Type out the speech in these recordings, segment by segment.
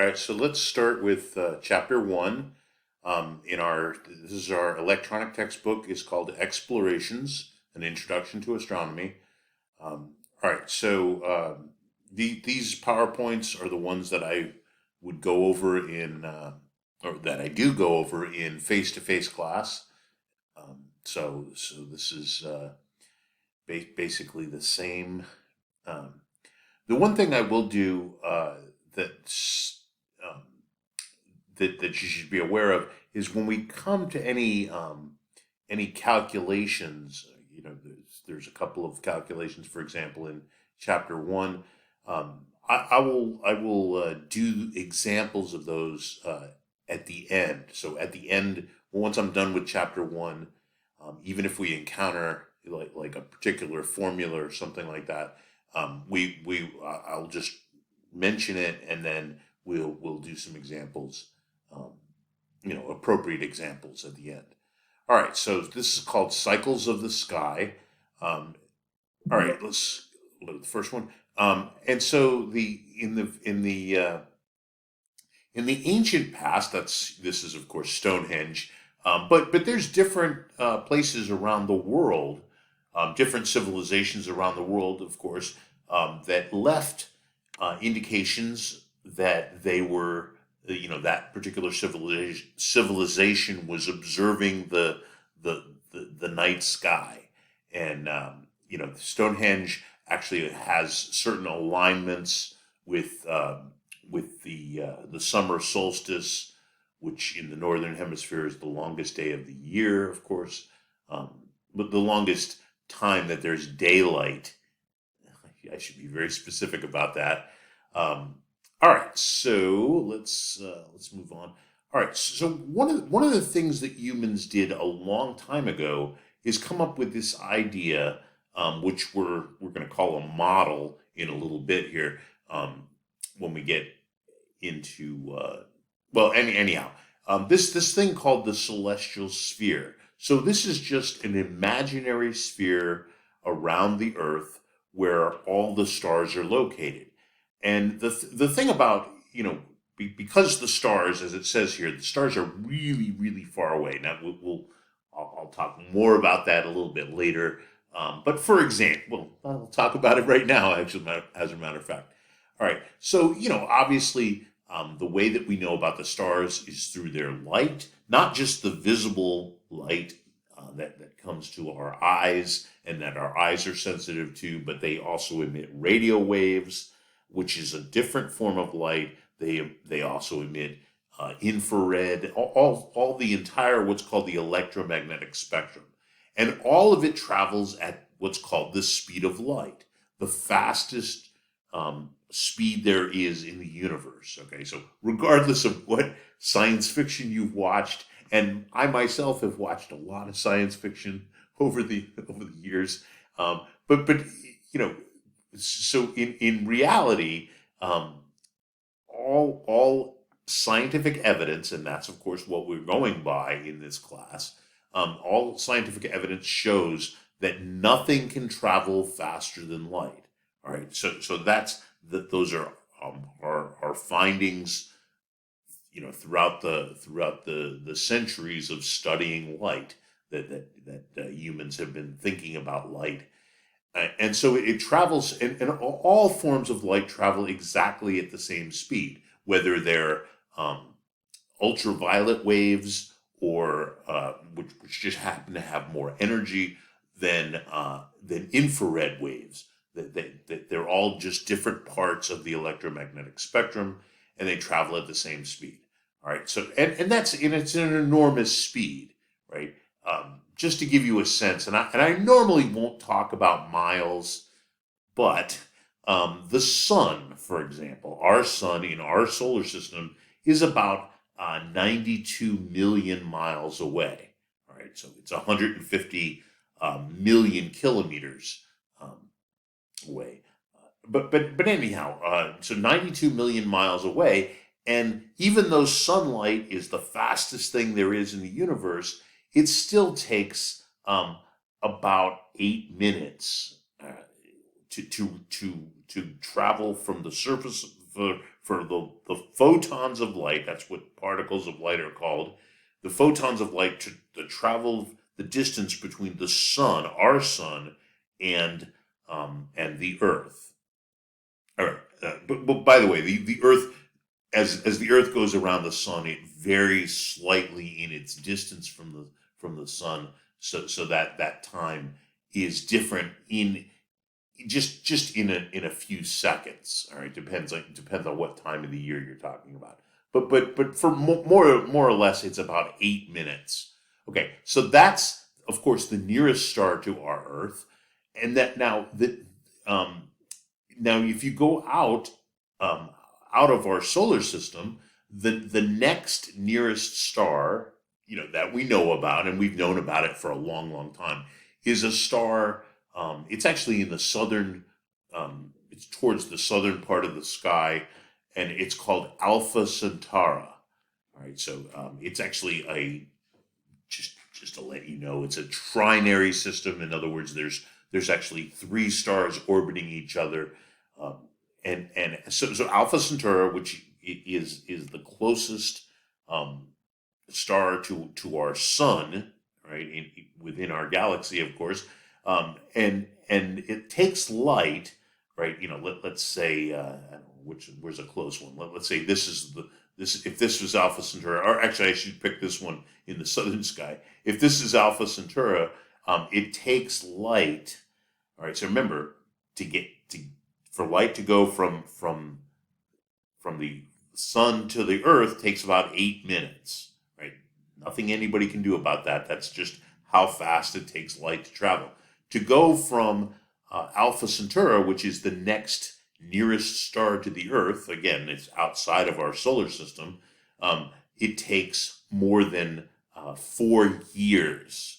All right, so let's start with chapter one. This is our electronic textbook. It's called Explorations: An Introduction to Astronomy. All right, so these PowerPoints are the ones that I would go over or that I do go over in face-to-face class. So this is basically the same. Um, the one thing I will do that's that you should be aware of is when we come to any calculations. There's a couple of calculations, for example, in chapter one. I will do examples of those at the end. So at the end, once I'm done with chapter one, even if we encounter like a particular formula or something like that, I'll just mention it, and then we'll do some examples, appropriate examples at the end. All right, so this is called Cycles of the Sky. All right, let's look at the first one. And so in the ancient past, this is of course Stonehenge, but there's different places around the world, different civilizations around the world, of course, that left indications that they were, that particular civilization was observing the night sky. And Stonehenge actually has certain alignments with the summer solstice, which in the northern hemisphere is the longest day of the year, of course, but the longest time that there's daylight. I should be very specific about that. All right, so let's move on. All right, so one of the things that humans did a long time ago is come up with this idea, which we're going to call a model in a little bit here, when we get into anyhow, this thing called the celestial sphere. So this is just an imaginary sphere around the Earth where all the stars are located. And the thing about, because the stars, as it says here, the stars are really, really far away. Now, I'll talk more about that a little bit later. But for example, I'll talk about it right now, actually, as a matter of fact. All right. So, obviously, the way that we know about the stars is through their light, not just the visible light that comes to our eyes and that our eyes are sensitive to, but they also emit radio waves, which is a different form of light. They also emit infrared, all the entire what's called the electromagnetic spectrum. And all of it travels at what's called the speed of light, the fastest speed there is in the universe. Okay, so regardless of what science fiction you've watched, and I myself have watched a lot of science fiction over the years, but so in reality, all scientific evidence, and that's of course what we're going by in this class, all scientific evidence shows that nothing can travel faster than light. All right, so those are our findings, throughout the centuries of studying light, that humans have been thinking about light. And so it travels, and all forms of light travel exactly at the same speed, whether they're ultraviolet waves or which just happen to have more energy than infrared waves. That they're all just different parts of the electromagnetic spectrum, and they travel at the same speed. All right, so and it's an enormous speed, right? Just to give you a sense, and I normally won't talk about miles, but the sun, for example, our sun in our solar system is about 92 million miles away. All right, so it's 150 million kilometers away. But anyhow, so 92 million miles away, and even though sunlight is the fastest thing there is in the universe, it still takes about 8 minutes to travel from the for the photons of light, that's what particles of light are called, the photons of light to travel the distance between the sun, our sun, and the Earth. All right, but by the way, the Earth, as the Earth goes around the sun, it varies slightly in its distance from the sun, so that time is different in just in a few seconds. All right, depends on what time of the year you're talking about. But for more or less, it's about 8 minutes. Okay, so that's of course the nearest star to our Earth, and that um, now if you go um, out of our solar system, the next nearest star, that we know about, and we've known about it for a long time, is a star. It's actually in the southern. It's towards the southern part of the sky, and it's called Alpha Centauri. All right, so it's actually just to let you know, it's a trinary system. In other words, there's actually three stars orbiting each other, and so Alpha Centauri, which is the closest um, star to our sun, right, within our galaxy, of course, and it takes light, right. Let's say I don't know, where's a close one. Let's say this if this was Alpha Centauri, or actually I should pick this one in the southern sky. If this is Alpha Centauri, it takes light. All right, so remember, for light to go from the sun to the Earth takes about 8 minutes. Right, nothing anybody can do about that. That's just how fast it takes light to travel. To go from Alpha Centauri, which is the next nearest star to the Earth, again, it's outside of our solar system, it takes more than 4 years.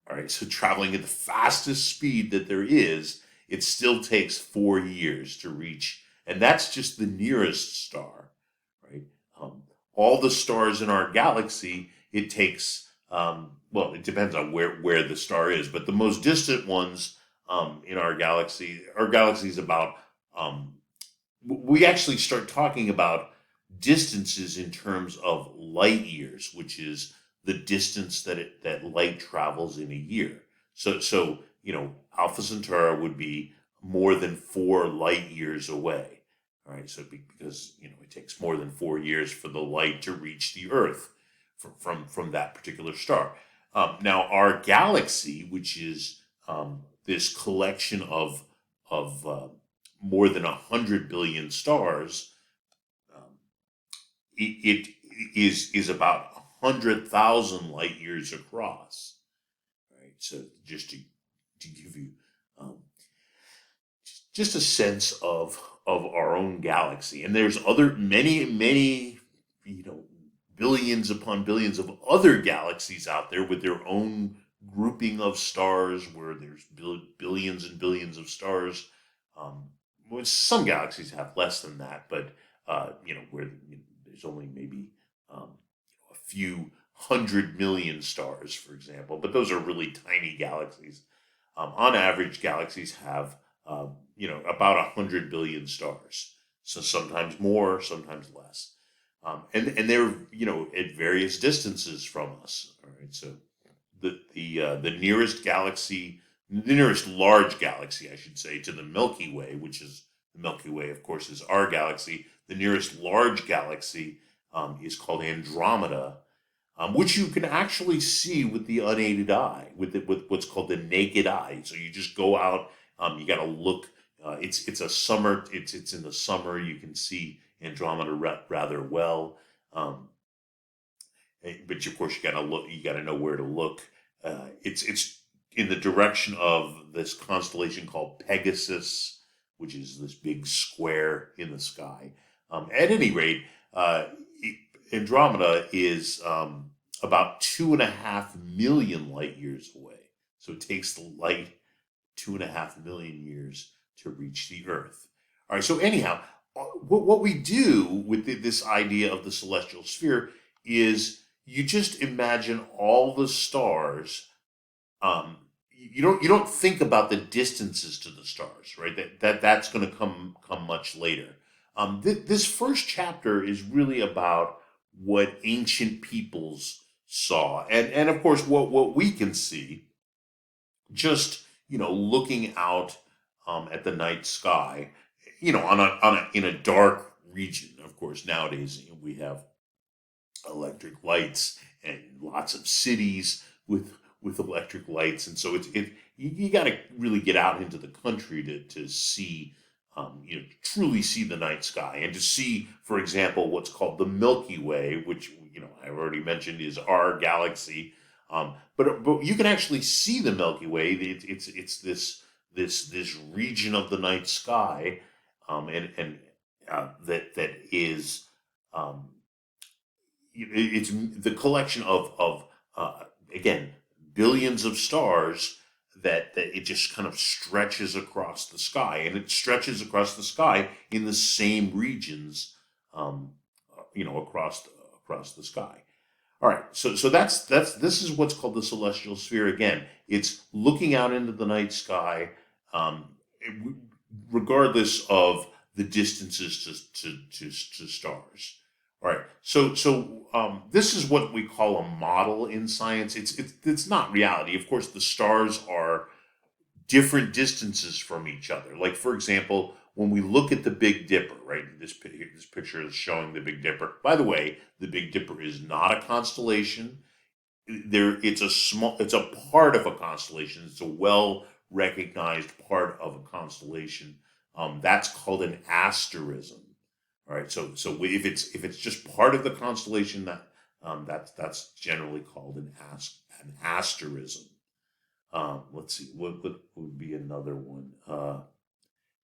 All right, so traveling at the fastest speed that there is, it still takes 4 years to reach, and that's just the nearest star, right? All the stars in our galaxy, it takes, well, it depends on where the star is, but the most distant ones in our galaxy is about, we actually start talking about distances in terms of light years, which is the distance that light travels in a year. So Alpha Centauri would be more than 4 light years away. All right, so because it takes more than 4 years for the light to reach the Earth from that particular star. Now our galaxy, which is this collection of more than 100 billion stars, it is about 100,000 light years across. Right, so just to give you just a sense of our own galaxy, and there's many billions upon billions of other galaxies out there with their own grouping of stars, where there's billions and billions of stars. Some galaxies have less than that, but where there's only maybe a few 100 million stars, for example. But those are really tiny galaxies. On average, galaxies have about 100 billion stars. So sometimes more, sometimes less, and they're at various distances from us. All right, so the nearest galaxy, the nearest large galaxy, I should say, to the Milky Way, which is the Milky Way, of course, is our galaxy. The nearest large galaxy is called Andromeda, which you can actually see with the unaided eye, with what's called the naked eye. So you just go out, you got to look. It's a summer. It's in the summer. You can see Andromeda rather well, but of course you got to look. You got to know where to look. It's in the direction of this constellation called Pegasus, which is this big square in the sky. At any rate, Andromeda is about 2.5 million light years away. So it takes the light 2.5 million years to reach the Earth. All right. So anyhow, what we do with this idea of the celestial sphere is you just imagine all the stars. You don't think about the distances to the stars, right? That's going to come much later. This first chapter is really about what ancient peoples saw, and of course what we can see just looking out at the night sky, in a dark region. Of course, nowadays we have electric lights and lots of cities with electric lights, and so you got to really get out into the country to see, truly see the night sky, and to see, for example, what's called the Milky Way, which I've already mentioned is our galaxy. But you can actually see the Milky Way. It's this region of the night sky, and that is, um, it's the collection of again, billions of stars that it just kind of stretches across the sky, and it stretches across the sky in the same regions, um, across the sky. All right, so that's this is what's called the celestial sphere. Again, it's looking out into the night sky, um, regardless of the distances to stars. All right, so this is what we call a model in science. It's not reality. Of course, the stars are different distances from each other. Like, for example, when we look at the Big Dipper, right? This picture is showing the Big Dipper. By the way, the Big Dipper is not a constellation. It's a part of a constellation. It's a well recognized part of a constellation. That's called an asterism. All right. So if it's just part of the constellation, that's generally called an asterism. Let's see, what would be another one?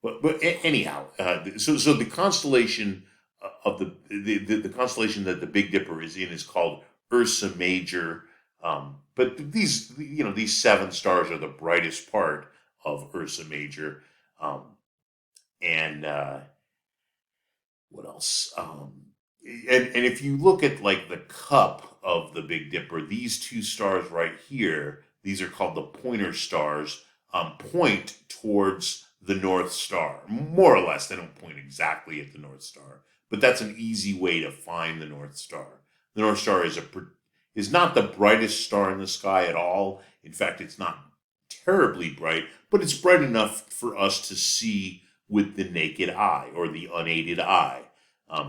But anyhow, so the constellation of the constellation that the Big Dipper is in is called Ursa Major. But these seven stars are the brightest part of Ursa Major. And what else? And if you look at like the cup of the Big Dipper, these two stars right here, these are called the pointer stars, point towards the North Star. More or less, they don't point exactly at the North Star, but that's an easy way to find the North Star. The North Star is not the brightest star in the sky at all. In fact, it's not terribly bright, but it's bright enough for us to see with the naked eye or the unaided eye.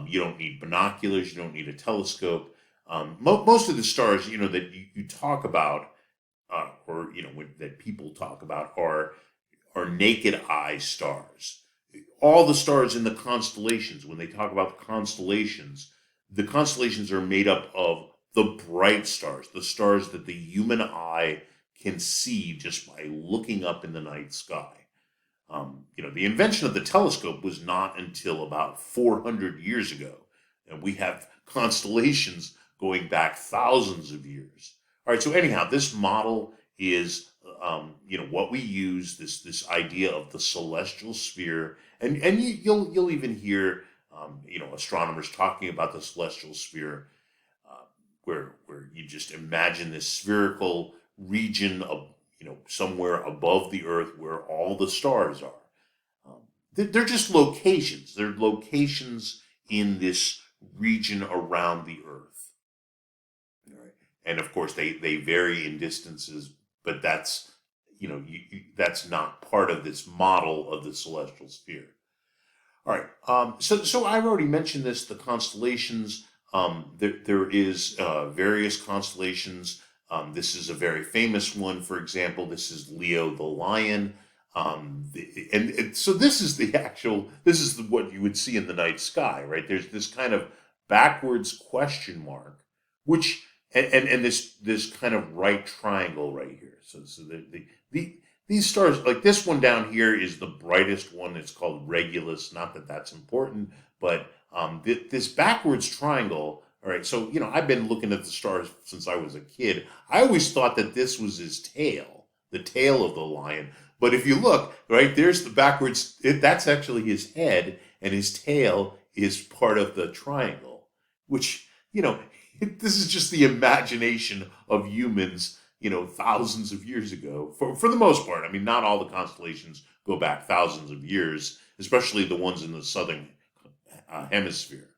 You don't need binoculars. You don't need a telescope. Most of the stars, that you talk about, that people talk about, are naked eye stars. All the stars in the constellations, when they talk about the constellations are made up of the bright stars, the stars that the human eye can see just by looking up in the night sky. The invention of the telescope was not until about 400 years ago, and we have constellations going back thousands of years. All right, so anyhow, this model is, what we use, this idea of the celestial sphere, and you'll even hear, astronomers talking about the celestial sphere, where you just imagine this spherical region of, somewhere above the Earth where all the stars are. They're just locations. They're locations in this region around the Earth. All right. And of course, they vary in distances, but that's, that's not part of this model of the celestial sphere. All right. So I've already mentioned this, the constellations. There is various constellations. This is a very famous one. For example, this is Leo the Lion. So this is what you would see in the night sky, right? There's this kind of backwards question mark, which, and this kind of right triangle right here. So these stars, like this one down here, is the brightest one. It's called Regulus. Not that that's important, but this backwards triangle. All right, so I've been looking at the stars since I was a kid. I always thought that this was his tail, the tail of the lion. But if you look, right, there's the backwards. That's actually his head, and his tail is part of the triangle. Which this is just the imagination of humans, thousands of years ago. For the most part, I mean, not all the constellations go back thousands of years, especially the ones in the southern hemisphere.